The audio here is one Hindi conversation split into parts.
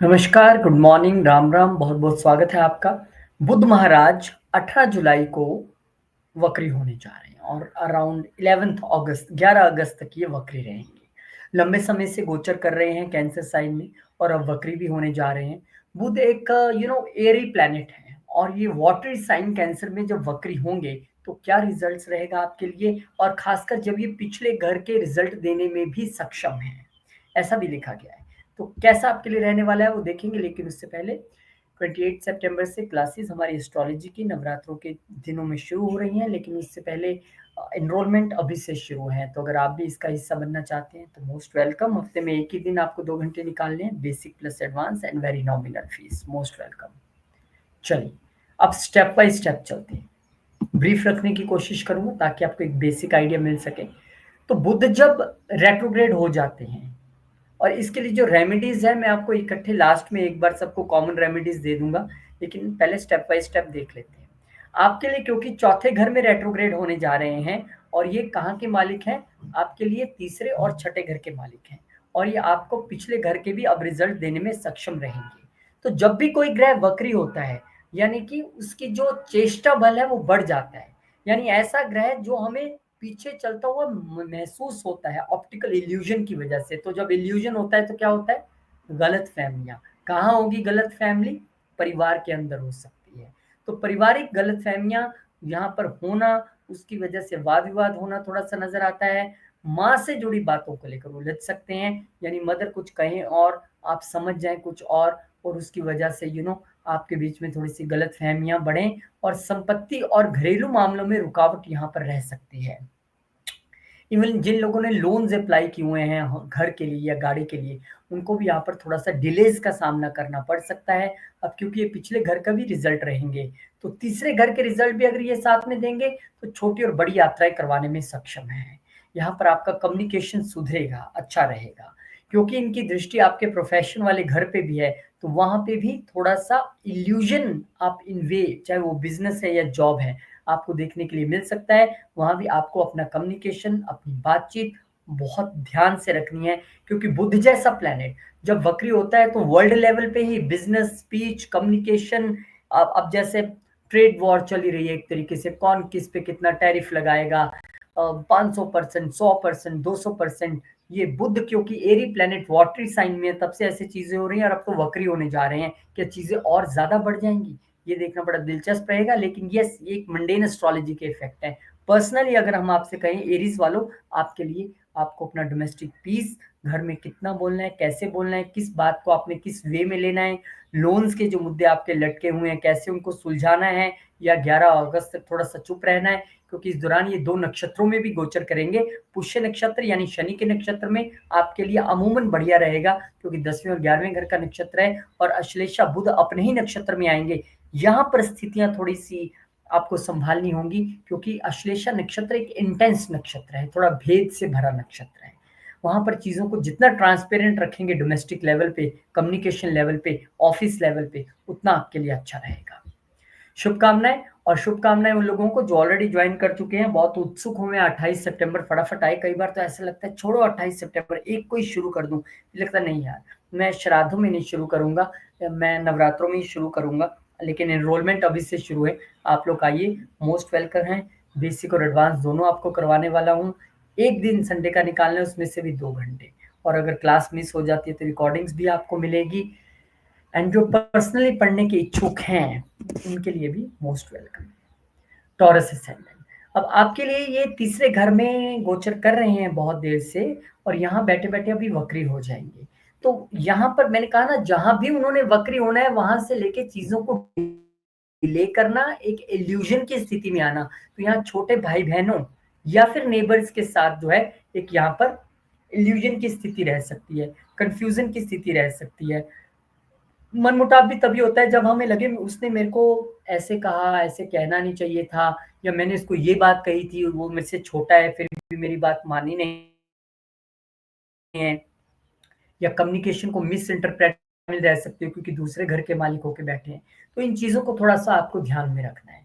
नमस्कार, गुड मॉर्निंग, राम राम, बहुत बहुत स्वागत है आपका। बुध महाराज 18 जुलाई को वक्री होने जा रहे हैं और अराउंड 11 अगस्त तक ये वक्री रहेंगे। लंबे समय से गोचर कर रहे हैं कैंसर साइन में और अब वक्री भी होने जा रहे हैं। बुध एक एरी प्लैनेट है और ये वाटरी साइन कैंसर में जब वक्री होंगे तो क्या रिजल्ट्स रहेगा आपके लिए, और खासकर जब ये पिछले घर के रिजल्ट देने में भी सक्षम है, ऐसा भी लिखा गया है। तो कैसा आपके लिए रहने वाला है वो देखेंगे, लेकिन उससे पहले 28 सितंबर से क्लासेस हमारी एस्ट्रोलॉजी की नवरात्रों के दिनों में शुरू हो रही हैं, लेकिन उससे पहले एनरोलमेंट अभी से शुरू है। तो अगर आप भी इसका हिस्सा बनना चाहते हैं तो मोस्ट वेलकम। हफ्ते में एक ही दिन आपको 2 घंटे निकालने हैं, basic plus advance and very nominal fees, most welcome. चलिए अब स्टेप बाय स्टेप चलते हैं। ब्रीफ रखने की कोशिश करूंगा ताकि आपको एक बेसिक आइडिया मिल सके। तो बुध जब रेट्रोग्रेड हो जाते हैं, और इसके लिए जो रेमेडीज है मैं आपको इकट्ठे लास्ट में एक बार सबको कॉमन रेमेडीज दे दूंगा, लेकिन पहले स्टेप बाय स्टेप देख लेते हैं आपके लिए। क्योंकि चौथे घर में रेट्रोग्रेड होने जा रहे हैं और ये कहाँ के मालिक हैं, आपके लिए तीसरे और छठे घर के मालिक हैं, और ये आपको पिछले घर के भी अब रिजल्ट देने में सक्षम रहेंगे। तो जब भी कोई ग्रह वक्री होता है, यानी कि उसकी जो चेष्टा बल है वो बढ़ जाता है। यानी ऐसा ग्रह जो हमें पीछे चलता हुआ महसूस होता है ऑप्टिकल इल्यूजन की वजह से। तो जब इल्यूजन होता है तो क्या होता है, गलत फहमियां। कहाँ होगी गलत फैमिली, परिवार के अंदर हो सकती है। तो पारिवारिक गलत फहमियां यहाँ पर होना, उसकी वजह से वाद विवाद होना थोड़ा सा नजर आता है। माँ से जुड़ी बातों को लेकर उलझ सकते हैं, यानी मदर कुछ कहें और आप समझ जाएं कुछ और उसकी वजह से आपके बीच में थोड़ी सी गलत फहमियां बढ़ें, और संपत्ति और घरेलू मामलों में रुकावट यहाँ पर रह सकती है। इवन जिन लोगों ने लोन्स अप्लाई किए हुए हैं घर के लिए या गाड़ी के लिए, उनको भी यहाँ पर थोड़ा सा डिलेज का सामना करना पड़ सकता है। अब क्योंकि ये पिछले घर का भी रिजल्ट रहेंगे, तो तीसरे घर के रिजल्ट भी अगर ये साथ में देंगे तो छोटी और बड़ी यात्राएं करवाने में सक्षम है। यहाँ पर आपका कम्युनिकेशन सुधरेगा, अच्छा रहेगा, क्योंकि इनकी दृष्टि आपके प्रोफेशन वाले घर पे भी है। तो वहां पे भी थोड़ा सा इल्यूजन आप इन्वे, चाहे वो बिजनेस है या जॉब है, आपको देखने के लिए मिल सकता है। वहां भी आपको अपना कम्युनिकेशन, अपनी बातचीत बहुत ध्यान से रखनी है, क्योंकि बुध जैसा प्लेनेट जब वक्री होता है तो वर्ल्ड लेवल पे ही बिजनेस, स्पीच, कम्युनिकेशन, अब जैसे ट्रेड वॉर चली रही है एक तरीके से, कौन किस पे कितना टैरिफ लगाएगा, 500%, 100%, 200%। ये बुध क्योंकि एरी प्लेनेट वाटरी साइन में है, तब से ऐसी चीजें हो रही हैं, और अब तो वक्री होने जा रहे हैं, क्या चीजें और ज्यादा बढ़ जाएंगी, ये देखना बड़ा दिलचस्प रहेगा। लेकिन यस, ये एक मंडेन एस्ट्रोलॉजी के इफेक्ट है। पर्सनली अगर हम आपसे कहें एरीज वालों, आपके लिए आपको अपना डोमेस्टिक पीस, घर में कितना बोलना है, कैसे बोलना है, किस बात को आपने किस वे में लेना है, लोन्स के जो मुद्दे आपके लटके हुए हैं कैसे उनको सुलझाना है, या 11 अगस्त तक थोड़ा सा चुप रहना है, क्योंकि इस दौरान ये 2 नक्षत्रों में भी गोचर करेंगे। पुष्य नक्षत्र यानी शनि के नक्षत्र में आपके लिए अमूमन बढ़िया रहेगा, क्योंकि 10वें और 11वें घर का नक्षत्र है, और अश्लेषा बुध अपने ही नक्षत्र में आएंगे। यहाँ परिस्थितियां थोड़ी सी आपको संभालनी होंगी, क्योंकि अश्लेषा नक्षत्र एक इंटेंस नक्षत्र है, थोड़ा भेद से भरा नक्षत्र है। वहां पर चीजों को जितना ट्रांसपेरेंट रखेंगे डोमेस्टिक लेवल पे, कम्युनिकेशन लेवल पे, ऑफिस लेवल पे, उतना आपके लिए अच्छा रहेगा। शुभकामनाएं, और शुभकामनाएं उन लोगों को जो ऑलरेडी ज्वाइन कर चुके हैं, बहुत उत्सुक हूं मैं। 28 सितंबर फटाफट आए, कई बार तो ऐसा लगता है छोड़ो 28 सितंबर एक को ही शुरू कर दूं, लगता नहीं यार, मैं श्राद्धों में नहीं शुरू करूंगा, मैं नवरात्रों में ही शुरू करूंगा। लेकिन एनरोलमेंट अभी से शुरू है, आप लोग आइए, मोस्ट वेलकम है। बेसिक और एडवांस दोनों आपको करवाने वाला हूँ। एक दिन संडे का निकालना है, उसमें से भी 2 घंटे, और अगर क्लास मिस हो जाती है तो रिकॉर्डिंग्स भी आपको मिलेगी। एंड जो पर्सनली पढ़ने के इच्छुक हैं उनके लिए भी मोस्ट वेलकम। टॉरस असेंडेंट, अब आपके लिए ये तीसरे घर में गोचर कर रहे हैं बहुत देर से, और यहाँ बैठे बैठे अभी वक्री हो जाएंगे। तो यहाँ पर मैंने कहा ना, जहां भी उन्होंने वक्री होना है वहां से लेके चीजों को डिले करना, एक इल्यूजन की स्थिति में आना। तो यहाँ छोटे भाई बहनों या फिर नेबर्स के साथ जो है एक यहाँ पर इल्यूजन की स्थिति रह सकती है, कंफ्यूजन की स्थिति रह सकती है। मनमुटाव भी तभी होता है जब हमें लगे उसने मेरे को ऐसे कहा, ऐसे कहना नहीं चाहिए था, या मैंने इसको ये बात कही थी, वो मेरे से छोटा है फिर भी मेरी बात मानी नहीं है, या कम्युनिकेशन को मिस इंटरप्रेट में रह सकते हो क्योंकि दूसरे घर के मालिक होके बैठे हैं। तो इन चीजों को थोड़ा सा आपको ध्यान में रखना है।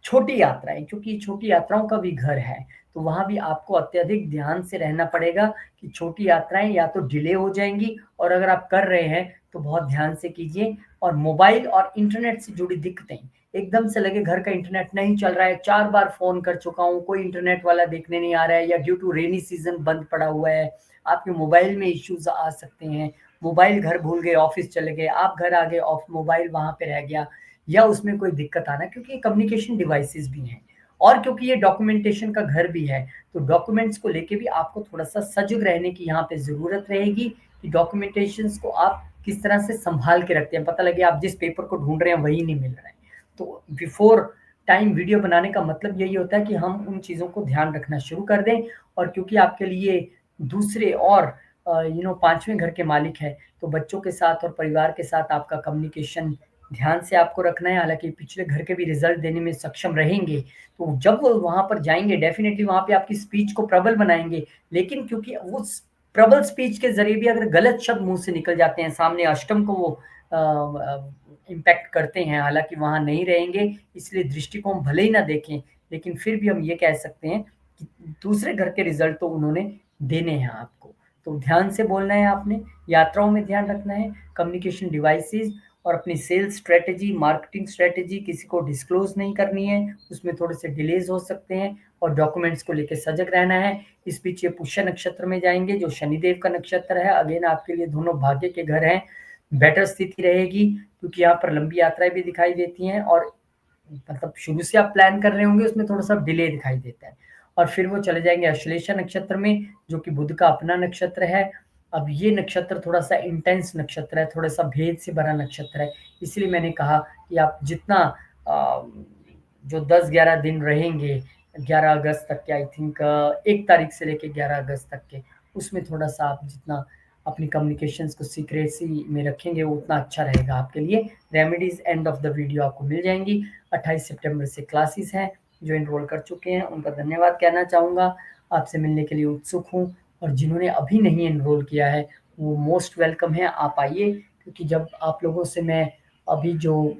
छोटी यात्राएं, क्योंकि छोटी यात्राओं का भी घर है, तो वहां भी आपको अत्यधिक ध्यान से रहना पड़ेगा कि छोटी यात्राएं या तो डिले हो जाएंगी, और अगर आप कर रहे हैं तो बहुत ध्यान से कीजिए। और मोबाइल और इंटरनेट से जुड़ी दिक्कतें, एकदम से लगे घर का इंटरनेट नहीं चल रहा है, 4 बार फ़ोन कर चुका हूँ, कोई इंटरनेट वाला देखने नहीं आ रहा है, या ड्यू टू रेनी सीज़न बंद पड़ा हुआ है, आपके मोबाइल में इश्यूज़ आ सकते हैं। मोबाइल घर भूल गए, ऑफ़िस चले गए, आप घर आ गए, ऑफ मोबाइल वहाँ पे रह गया, या उसमें कोई दिक्कत आना, क्योंकि ये कम्युनिकेशन डिवाइसेज़ भी हैं और क्योंकि ये डॉक्यूमेंटेशन का घर भी है, तो डॉक्यूमेंट्स को लेके भी आपको थोड़ा-सा सजग रहने की यहाँ पे ज़रूरत रहेगी कि डॉक्यूमेंटेशंस को आप किस तरह से सँभाल के रखते हैं। पता लगे आप जिस पेपर को ढूँढ रहे हैं वही नहीं मिल रहा है। तो बिफ़ोर टाइम वीडियो बनाने का मतलब यही होता है कि हम उन चीज़ों को ध्यान रखना शुरू कर दें, और क्योंकि आपके लिए दूसरे और 5वें घर के मालिक हैं, तो बच्चों के साथ और परिवार के साथ आपका कम्युनिकेशन ध्यान से आपको रखना है। हालाँकि पिछले घर के भी रिज़ल्ट देने में सक्षम रहेंगे, तो जब वो वहाँ पर जाएँगे डेफ़िनिटली वहाँ पे आपकी स्पीच को प्रबल बनाएँगे। लेकिन क्योंकि उस प्रबल स्पीच के ज़रिए भी अगर गलत शब्द मुँह से निकल जाते हैं, सामने अष्टम को वो इम्पैक्ट करते हैं, हालाँकि वहाँ नहीं रहेंगे, इसलिए दृष्टिकोण भले ही ना देखें, लेकिन फिर भी हम ये कह सकते हैं कि दूसरे घर के रिज़ल्ट तो उन्होंने देने हैं आपको। तो ध्यान से बोलना है आपने, यात्राओं में ध्यान रखना है, कम्युनिकेशन डिवाइसेज़ और अपनी सेल्स स्ट्रैटेजी, मार्केटिंग स्ट्रैटेजी किसी को डिस्क्लोज़ नहीं करनी है, उसमें थोड़े से डिलेज़ हो सकते हैं, और डॉक्यूमेंट्स को लेके सजग रहना है। इस बीच ये पुष्य नक्षत्र में जाएँगे, जो शनिदेव का नक्षत्र है, अगेन आपके लिए दोनों भाग्य के घर हैं, बेटर स्थिति रहेगी, क्योंकि यहाँ पर लंबी यात्राएँ भी दिखाई देती हैं, और मतलब शुरू से आप प्लान कर रहे होंगे उसमें थोड़ा-सा डिले दिखाई देता है। और फिर वो चले जाएँगे अश्लेषा नक्षत्र में, जो कि बुध का अपना नक्षत्र है। अब ये नक्षत्र थोड़ा-सा इंटेंस नक्षत्र है, थोड़ा-सा भेद से भरा नक्षत्र है। इसलिए मैंने कहा कि आप जितना अ, जो 10-11 दिन रहेंगे, 11 अगस्त तक के, आई थिंक 1 तारीख से लेके 11 अगस्त तक के, उसमें थोड़ा-सा आप जितना अपनी कम्युनिकेशंस को सीक्रेसी में रखेंगे, वो उतना अच्छा रहेगा आपके लिए। Remedies end of the video आपको मिल जाएँगी। 28 सितंबर से क्लासेस हैं, जो एनरोल कर चुके हैं उनका धन्यवाद कहना चाहूँगा। आपसे मिलने के लिए उत्सुक हूँ, और जिन्होंने अभी नहीं एनरोल किया है, वो मोस्ट वेलकम है, आप आइए, क्योंकि जब आप लोगों से मैं अभी जो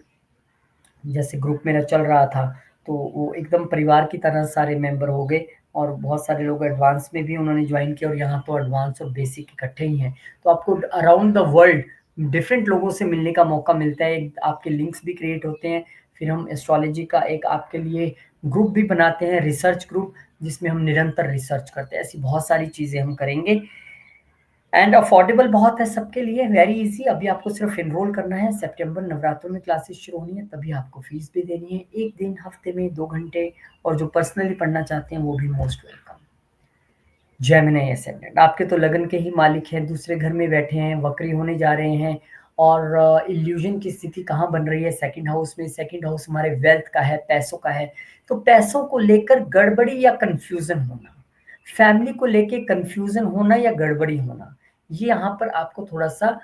जैसे ग्रुप मेरा चल रहा था, तो वो एकदम परिवार की तरह सारे मेंबर हो गए, और बहुत सारे लोग एडवांस में भी उन्होंने जॉइन किया, और यहाँ तो एडवांस और बेसिक इकट्ठे ही हैं। तो आपको अराउंड द वर्ल्ड डिफरेंट लोगों से मिलने का मौका मिलता है, एक आपके लिंक्स भी क्रिएट होते हैं। फिर हम एस्ट्रोलॉजी का एक आपके लिए ग्रुप भी बनाते हैं, रिसर्च ग्रुप, जिसमें हम निरंतर रिसर्च करते हैं। ऐसी बहुत सारी चीज़ें हम करेंगे, एंड अफोर्डेबल बहुत है सबके लिए, वेरी ईज़ी। अभी आपको सिर्फ एनरोल करना है, सितंबर नवरात्रों में क्लासेस शुरू होनी है, तभी आपको फीस भी देनी है। 1 दिन हफ्ते में 2 घंटे, और जो पर्सनली पढ़ना चाहते हैं वो भी मोस्ट वेलकम। जेमिनी असेंडेंट आपके तो लगन के ही मालिक हैं, दूसरे घर में बैठे हैं, वक्री होने जा रहे हैं, और इल्यूजन की स्थिति कहाँ बन रही है? सेकंड हाउस में। सेकंड हाउस हमारे वेल्थ का है, पैसों का है। तो पैसों को लेकर गड़बड़ी या कन्फ्यूज़न होना, फैमिली को लेके कन्फ्यूज़न होना या गड़बड़ी होना, ये यहाँ पर आपको थोड़ा-सा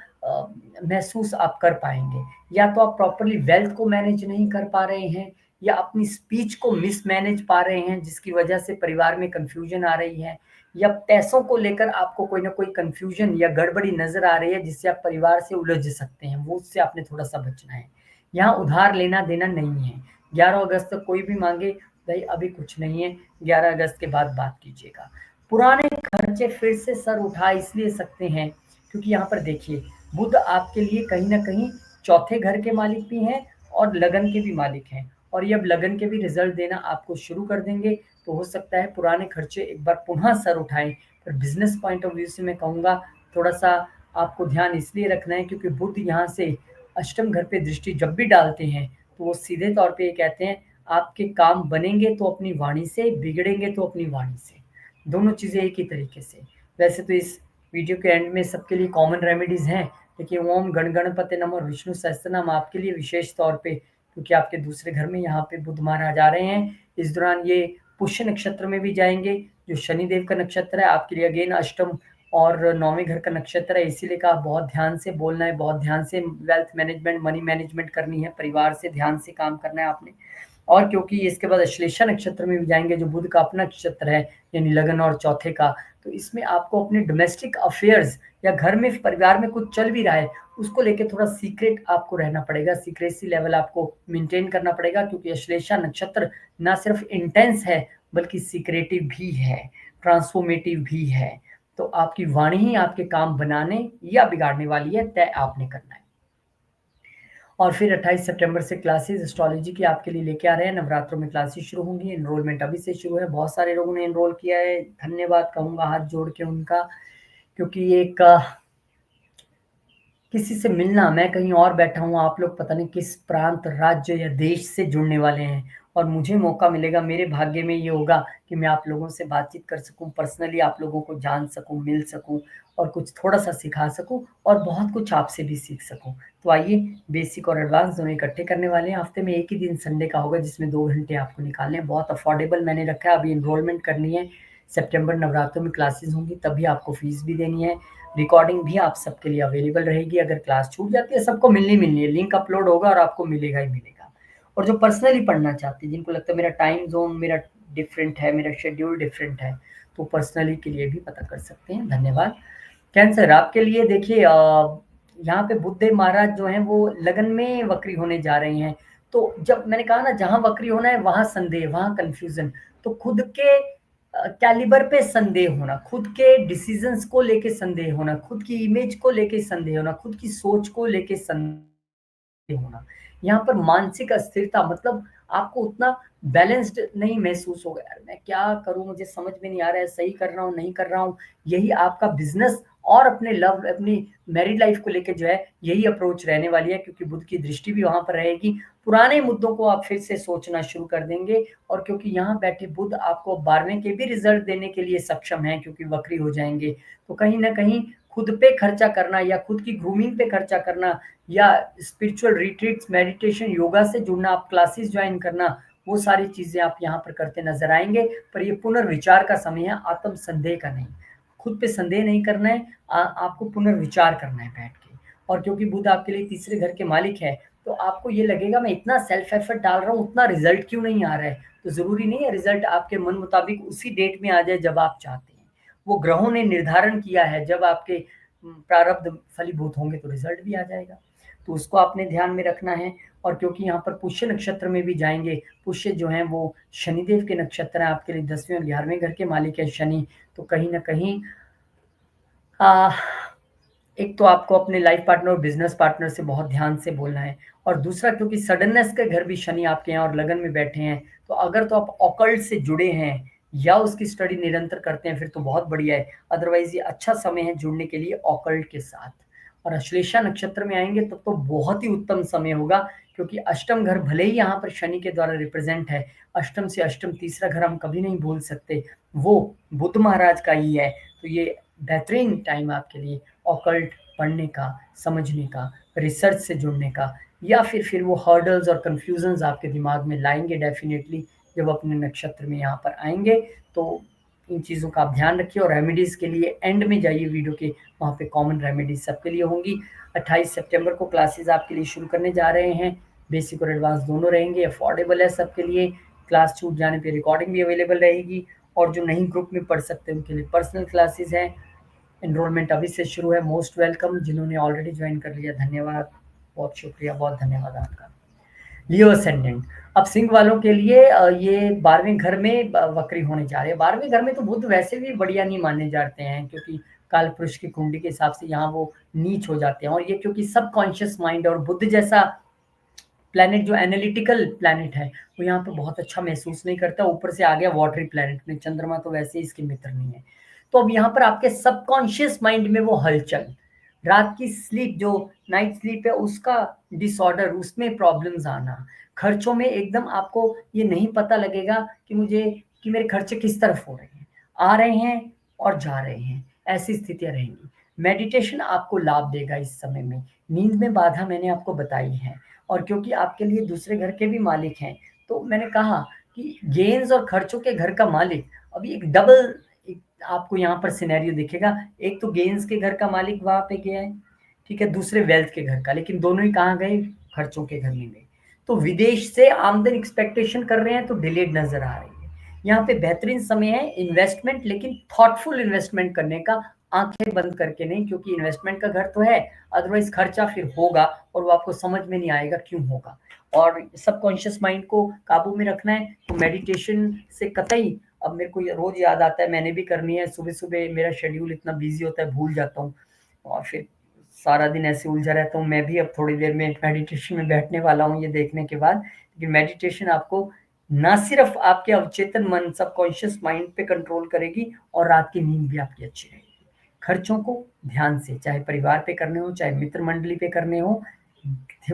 महसूस आप कर पाएँगे। या तो आप प्रॉपर्ली वेल्थ को मैनेज नहीं कर पा रहे हैं, या अपनी स्पीच को मिसमैनेज पा रहे हैं, जिसकी वजह से परिवार में कन्फ्यूज़न आ रही है, या पैसों को लेकर आपको कोई ना कोई कन्फ्यूजन या गड़बड़ी नज़र आ रही है, जिससे आप परिवार से उलझ सकते हैं, वो उससे आपने थोड़ा-सा बचना है। यहाँ उधार लेना-देना नहीं है। 11 अगस्त तक कोई भी माँगे, भई अभी कुछ नहीं है, 11 अगस्त के बाद बात कीजिएगा। पुराने खर्चे फिर से सर उठा इसलिए सकते हैं, क्योंकि यहाँ पर देखिए, बुध आपके लिए कहीं न कहीं चौथे घर के मालिक भी हैं, और लगन के भी मालिक हैं, और ये अब लगन के भी रिज़ल्ट देना आपको शुरू कर देंगे। तो हो सकता है पुराने खर्चे एक बार पुनः सर उठाएँ। पर बिज़नेस पॉइंट ऑफ व्यू से मैं कहूँगा, थोड़ा-सा आपको ध्यान इसलिए रखना है, क्योंकि बुध यहाँ से अष्टम घर पे दृष्टि जब भी डालते हैं, तो वो सीधे तौर पे ये कहते हैं, आपके काम बनेंगे तो अपनी वाणी से, बिगड़ेंगे तो अपनी वाणी से। दोनों चीज़ें एक ही तरीके से। वैसे तो इस वीडियो के एंड में सबके लिए कॉमन रेमेडीज़ हैं, देखिए ओम गण गणपते नमः और विष्णु सहस्त्रनाम आपके लिए विशेष तौर पे, क्योंकि आपके दूसरे घर में यहाँ पे बुध महाराज आ रहे हैं। इस दौरान ये पुष्य नक्षत्र में भी जाएँगे, जो शनिदेव का नक्षत्र है, आपके लिए अगेन अष्टम और 9वें घर का नक्षत्र है, इसीलिए कहा बहुत ध्यान से बोलना है, बहुत ध्यान से वेल्थ मैनेजमेंट, मनी मैनेजमेंट करनी है, परिवार से ध्यान से काम करना है आपने। और क्योंकि इसके बाद अश्लेषा नक्षत्र में भी जाएँगे, जो बुध का अपना नक्षत्र है, यानी लगन और चौथे का, तो इसमें आपको अपने डोमेस्टिक अफेयर्स या घर में परिवार में कुछ चल भी रहा है, उसको लेके थोड़ा सीक्रेट आपको रहना पड़ेगा, सीक्रेसी लेवल आपको मेंटेन करना पड़ेगा, क्योंकि अश्लेषा नक्षत्र ना सिर्फ इंटेंस है, बल्कि सीक्रेटिव भी है, ट्रांसफॉर्मेटिव भी है। तो आपकी वाणी ही आपके काम बनाने या बिगाड़ने वाली है, तय आपने करना है। और फिर 28 सितंबर से क्लासेस एस्ट्रोलॉजी की आपके लिए लेके आ रहे हैं। नवरात्रों में क्लासेस शुरू होंगी, एनरोलमेंट अभी से शुरू है। बहुत सारे लोगों ने एनरोल किया है, धन्यवाद कहूँगा हाथ जोड़ के उनका, क्योंकि एक किसी से मिलना, मैं कहीं और बैठा हूँ, आप लोग पता नहीं किस प्रांत, राज्य या देश से जुड़ने वाले हैं, और मुझे मौका मिलेगा, मेरे भाग्य में ये होगा कि मैं आप लोगों से बातचीत कर सकूँ, पर्सनली आप लोगों को जान सकूँ, मिल सकूँ और कुछ थोड़ा-सा सिखा सकूँ और बहुत कुछ आपसे भी सीख सकूँ। तो आइए, बेसिक और एडवांस दोनों इकट्ठे करने वाले हैं। हफ्ते में एक ही दिन संडे का होगा जिसमें 2 घंटे आपको निकालने हैं। बहुत अफोर्डेबल मैंने रखा है, अभी एनरोलमेंट करनी है। सितंबर नवरात्रों में क्लासेस होंगी, तभी आपको फीस भी देनी है। रिकॉर्डिंग भी आप सबके लिए अवेलेबल रहेगी, अगर क्लास छूट जाती है सबको मिलनी है, लिंक अपलोड होगा और आपको मिलेगा ही मिलेगा। और जो पर्सनली पढ़ना चाहते हैं, जिनको लगता है मेरा टाइम जोन मेरा डिफरेंट है, मेरा शेड्यूल डिफरेंट है, तो पर्सनली के लिए भी पता कर सकते हैं। धन्यवाद। कैंसर आपके लिए देखिए, यहाँ पे बुद्धदेव महाराज जो हैं वो लगन में वक्री होने जा रहे हैं। तो जब मैंने कहा ना, जहाँ वक्री होना है वहाँ संदेह, वहाँ कन्फ्यूजन, तो खुद के कैलिबर पे संदेह होना, खुद के डिसीजंस को लेके संदेह होना, खुद की इमेज को लेके संदेह होना, खुद की सोच को लेके संदेह होना। यहाँ पर मानसिक अस्थिरता, मतलब आपको उतना बैलेंस्ड नहीं महसूस होगा, यार मैं क्या करूँ, मुझे समझ में नहीं आ रहा है, सही कर रहा हूँ, नहीं कर रहा हूँ। यही आपका बिज़नेस और अपने लव, अपनी मैरिड लाइफ़ को लेके जो है, यही अप्रोच रहने वाली है, क्योंकि बुध की दृष्टि भी वहाँ पर रहेगी। पुराने मुद्दों को आप फिर से सोचना शुरू कर देंगे, और क्योंकि यहाँ बैठे बुध आपको 12वें के भी रिज़ल्ट देने के लिए सक्षम हैं, क्योंकि वक्री हो जाएँगे। तो कहीं न कहीं खुद पे खर्चा करना या खुद की ग्रूमिंग पे खर्चा करना या स्पिरिचुअल रिट्रीट्स, मेडिटेशन, योगा से जुड़ना, आप क्लासेस ज्वाइन करना, वो सारी चीज़ें आप यहाँ पर करते नज़र आएँगे। पर ये पुनर्विचार का समय है, आत्म संदेह का नहीं। खुद पे संदेह नहीं करना है, आपको पुनर्विचार करना है बैठ के। और क्योंकि बुध आपके लिए तीसरे घर के मालिक है, तो आपको ये लगेगा मैं इतना सेल्फ एफर्ट डाल रहा हूँ, उतना रिज़ल्ट क्यों नहीं आ रहा है? तो ज़रूरी नहीं है रिज़ल्ट आपके मन मुताबिक उसी डेट में आ जाए जब आप चाहते हैं। वो ग्रहों ने निर्धारण किया है, जब आपके प्रारब्ध फलीभूत होंगे तो रिज़ल्ट भी आ जाएगा। तो उसको आपने ध्यान में रखना है। और क्योंकि यहाँ पर पुष्य नक्षत्र में भी जाएँगे, पुष्य जो हैं वो शनिदेव के नक्षत्र हैं, आपके लिए 10वें और 11वें घर के मालिक है शनि, तो कहीं न कहीं अ, एक तो आपको अपने लाइफ पार्टनर और बिज़नेस पार्टनर से बहुत ध्यान से बोलना है, और दूसरा क्योंकि सडननेस के घर भी शनि आपके यहाँ और लगन में बैठे हैं, तो अगर तो आप ऑकल्ट से जुड़े हैं या उसकी स्टडी निरंतर करते हैं फिर तो बहुत बढ़िया है, अदरवाइज़ ये अच्छा समय है जुड़ने के लिए ऑकल्ट के साथ। और अश्लेषा नक्षत्र में आएँगे तब तो बहुत ही उत्तम समय होगा, क्योंकि अष्टम घर भले ही यहाँ पर शनि के द्वारा रिप्रेज़ेंट है, अष्टम से अष्टम तीसरा घर हम कभी नहीं भूल सकते, वो बुध महाराज का ही है। तो ये बेहतरीन टाइम आपके लिए ऑकल्ट पढ़ने का, समझने का, रिसर्च से जुड़ने का, या फिर वो हर्डल्स और कन्फ्यूजन्स आपके दिमाग में लाएँगे डेफ़िनेटली जब अपने नक्षत्र में यहाँ पर आएँगे। तो इन चीज़ों का आप ध्यान रखिए, और रेमेडीज़ के लिए एंड में जाइए वीडियो के, वहाँ पे कॉमन रेमेडीज़ सबके लिए होंगी। 28 सितंबर को क्लासेस आपके लिए शुरू करने जा रहे हैं। बेसिक और एडवांस दोनों रहेंगे, अफोर्डेबल है सबके लिए। क्लास छूट जाने पे रिकॉर्डिंग भी अवेलेबल रहेगी, और जो नहीं ग्रुप में पढ़ सकते उनके लिए पर्सनल क्लासेस हैं। एनरोलमेंट अभी से शुरू है, मोस्ट वेलकम। जिन्होंने ऑलरेडी ज्वाइन कर लिया धन्यवाद, बहुत शुक्रिया, बहुत धन्यवाद आपका। लियो असेंडेंट, अब सिंह वालों के लिए ये 12वें घर में वक्री होने जा रहे हैं। 12वें घर में तो बुध वैसे भी बढ़िया नहीं माने जाते हैं, क्योंकि काल पुरुष की कुंडली के हिसाब से यहाँ वो नीच हो जाते हैं, और ये क्योंकि सबकॉन्शियस माइंड और बुध जैसा प्लैनेट जो एनालिटिकल प्लैनेट है, वो यहाँ पे बहुत अच्छा महसूस नहीं करता। ऊपर से आ गया वाटरी प्लैनेट में, चंद्रमा तो वैसे ही इसके मित्र नहीं है। तो अब यहाँ पर आपके सबकॉन्शियस माइंड में वो हलचल, रात की स्लीप जो नाइट स्लीप है उसका डिसऑर्डर, उसमें प्रॉब्लम्स आना, खर्चों में एकदम आपको ये नहीं पता लगेगा कि मेरे खर्चे किस तरफ हो रहे हैं, आ रहे हैं और जा रहे हैं, ऐसी स्थितियाँ रहेंगी। मेडिटेशन आपको लाभ देगा इस समय में। नींद में बाधा मैंने आपको बताई है, और क्योंकि आपके लिए दूसरे घर के भी मालिक हैं, तो मैंने कहा कि गेन्स और खर्चों के घर का मालिक अभी एक डबल, एक आपको यहाँ पर सिनेरियो दिखेगा। एक तो गेन्स के घर का मालिक वहाँ पे गया है, ठीक है, दूसरे वेल्थ के घर का, लेकिन दोनों ही कहाँ गए? खर्चों के घर में गए। तो विदेश से आमदनी एक्सपेक्टेशन कर रहे हैं तो डिलेड नज़र आ रही है। यहाँ पे बेहतरीन समय है इन्वेस्टमेंट, लेकिन थॉटफुल इन्वेस्टमेंट करने का, आँखें बंद करके नहीं, क्योंकि इन्वेस्टमेंट का घर तो है, अदरवाइज़ खर्चा फिर होगा और वो आपको समझ में नहीं आएगा क्यों होगा। और सबकॉन्शियस माइंड को काबू में रखना है, तो मेडिटेशन से कतई अब मेरे को ये रोज़ याद आता है मैंने भी करनी है, सुबह-सुबह मेरा शेड्यूल इतना बिज़ी होता है, भूल जाता हूँ और फिर सारा दिन ऐसे उलझा रहता हूँ। मैं भी अब थोड़ी देर में मेडिटेशन में बैठने वाला हूँ ये देखने के बाद। लेकिन मेडिटेशन आपको ना सिर्फ़ आपके अवचेतन मन सबकॉन्शियस माइंड पे कंट्रोल करेगी और रात की नींद भी आपकी अच्छी रहेगी। खर्चों को ध्यान से, चाहे परिवार पे करने हो, चाहे मित्र मंडली पे करने हो,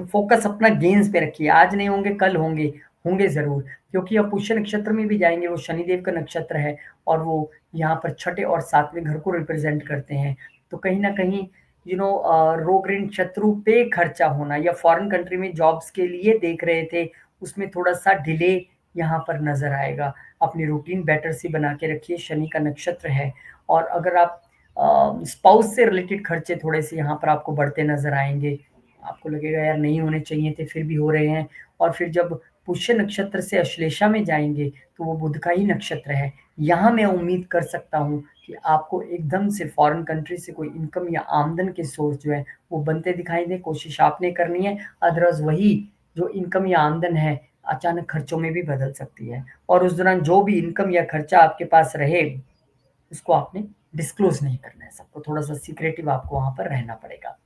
फोकस अपना गेन्स पे रखिए। आज नहीं होंगे, कल होंगे, होंगे ज़रूर। क्योंकि अब पुष्य नक्षत्र में भी जाएँगे, वो शनिदेव का नक्षत्र है और वो यहाँ पर छठे और सातवें घर को रिप्रेज़ेंट करते हैं। तो कहीं न कहीं रोग ऋण शत्रु पे खर्चा होना या फ़ॉरेन कंट्री में जॉब्स के लिए देख रहे थे, उसमें थोड़ा-सा डिले यहाँ पर नज़र आएगा। अपनी रूटीन बेटर सी बना के रखिए, शनि का नक्षत्र है और अगर आप स्पाउस से रिलेटेड खर्चे थोड़े-से यहाँ पर आपको बढ़ते नज़र आएँगे। आपको लगेगा यार नहीं होने चाहिए थे, फिर भी हो रहे हैं और फिर जब पुष्य नक्षत्र से अश्लेषा में जाएँगे, तो वो बुध का ही नक्षत्र है। यहाँ मैं उम्मीद कर सकता हूँ कि आपको एकदम से फ़ॉरेन कंट्री से कोई इनकम या आमदन के सोर्स जो हैं, वो बनते दिखाई दें, कोशिश आपने करनी है। अदरवाइज़ वही जो इनकम या आमदन है, अचानक खर्चों में भी बदल सकती है और उस दौरान जो भी इनकम या खर्चा आपके पास रहे, उसको आपने डिस्क्लोज़ नहीं करना है सबको, थोड़ा-सा सीक्रेटिव आपको वहाँ पर रहना पड़ेगा।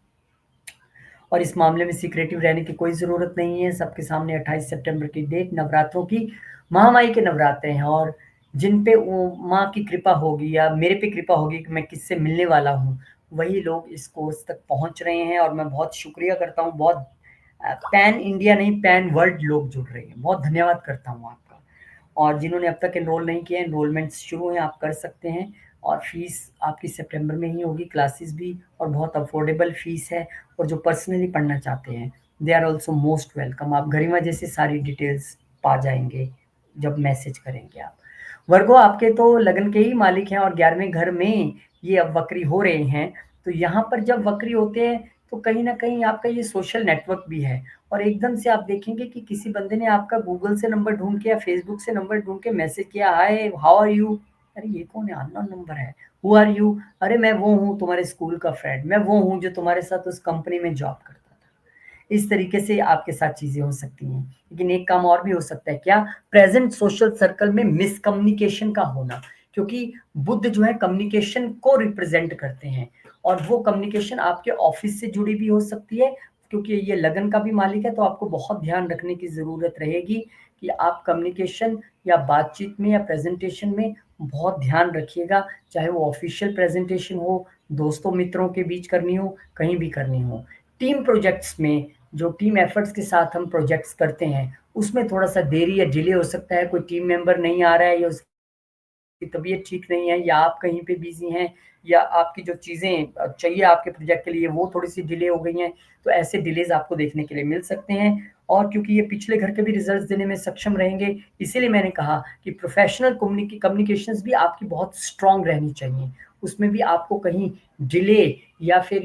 और इस मामले में सीक्रेटिव रहने की कोई ज़रूरत नहीं है, सबके सामने 28 सितंबर की डेट नवरात्रों की, महामाई के नवरात्रे हैं और जिन पे वो माँ की कृपा होगी या मेरे पे कृपा होगी कि मैं किससे मिलने वाला हूँ, वही लोग इस कोर्स तक पहुँच रहे हैं और मैं बहुत शुक्रिया करता हूँ, बहुत पैन इंडिया नहीं पैन वर्ल्ड लोग जुड़ रहे हैं, बहुत धन्यवाद करता हूँ आपका। और जिन्होंने अब तक एनरोल नहीं किया है, एनरोलमेंट्स शुरू हैं, आप कर सकते हैं और फीस आपकी सितंबर में ही होगी, क्लासेस भी और बहुत अफोर्डेबल फीस है और जो पर्सनली पढ़ना चाहते हैं, they are also most welcome. आप गरिमा जैसे सारी डिटेल्स पा जाएँगे, जब मैसेज करेंगे आप। वर्गो आपके तो लगन के ही मालिक हैं और 11वें घर में ये अब वक्री हो रहे हैं, तो यहाँ पर जब वक्री होते हैं, तो कहीं न कहीं आपका ये सोशल नेटवर्क भी है और एकदम से आप देखेंगे कि किसी बंदे ने आपका गूगल से नंबर ढूँढ के या फेसबुक से नंबर ढूँढ के मैसेज किया, हाय हाउ आर यू? अरे ये कौन है? अननोन नंबर है। Who are you? अरे मैं वो हूँ तुम्हारे स्कूल का फ्रेंड, मैं वो हूँ जो तुम्हारे साथ उस कंपनी में जॉब करता था। इस तरीके से आपके साथ चीज़ें हो सकती हैं। लेकिन एक काम और भी हो सकता है क्या? प्रेज़ेंट सोशल सर्कल में मिसकम्युनिकेशन का होना, क्योंकि बुध जो है कम्युनिकेशन को रिप्रेज़ेंट करते हैं और वो कम्युनिकेशन आपके ऑफ़िस से जुड़ी भी हो सकती है, क्योंकि ये लगन का भी मालिक है, तो आपको बहुत ध्यान रखने की ज़रूरत रहेगी कि आप कम्युनिकेशन या बातचीत में या प्रेज़ेंटेशन में बहुत ध्यान रखिएगा, चाहे वो ऑफ़िशियल प्रेज़ेंटेशन हो, दोस्तों मित्रों के बीच करनी हो, कहीं भी करनी हो। टीम प्रोजेक्ट्स में जो टीम एफर्ट्स के साथ हम प्रोजेक्ट्स करते हैं, उसमें थोड़ा-सा देरी या डिले हो सकता है, कोई टीम मेंबर नहीं आ रहा है या की तबीयत ठीक नहीं है या आप कहीं पे बिज़ी हैं या आपकी जो चीज़ें चाहिए आपके प्रोजेक्ट के लिए वो थोड़ी-सी डिले हो गई हैं, तो ऐसे डिलेज़ आपको देखने के लिए मिल सकते हैं और क्योंकि ये पिछले घर के भी रिज़ल्ट्स देने में सक्षम रहेंगे, इसीलिए मैंने कहा कि प्रोफ़ेशनल कम्युनिकेशंस भी आपकी बहुत स्ट्रॉन्ग रहनी चाहिए। उसमें भी आपको कहीं डिले या फिर